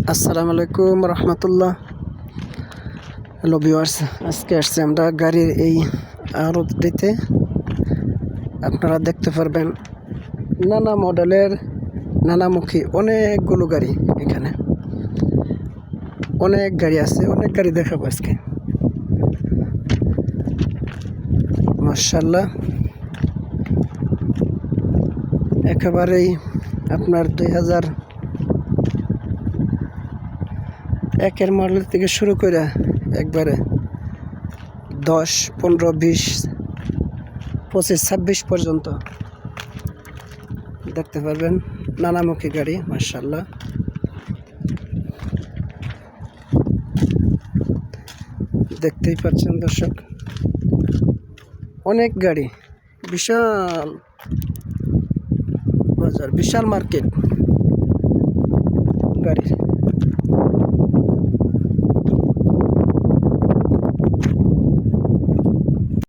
আসসালামু আলাইকুম রহমতুল্লাহ। Hello viewers, আজকে আসছি আমরা গাড়ির এই আড়তটিতে। আপনারা দেখতে পারবেন নানা মডেলের নানামুখী অনেকগুলো গাড়ি। এখানে অনেক গাড়ি আছে, অনেক গাড়ি দেখাবো আজকে। মাশাআল্লাহ, একেবারেই আপনার 2001 মডেল থেকে শুরু করে একবারে 10, 15, 20, 25, 26 পর্যন্ত দেখতে পারবেন নানামুখী গাড়ি। মাশাআল্লাহ, দেখতেই পাচ্ছেন দর্শক, অনেক গাড়ি, বিশাল বাজার, বিশাল মার্কেট গাড়ির।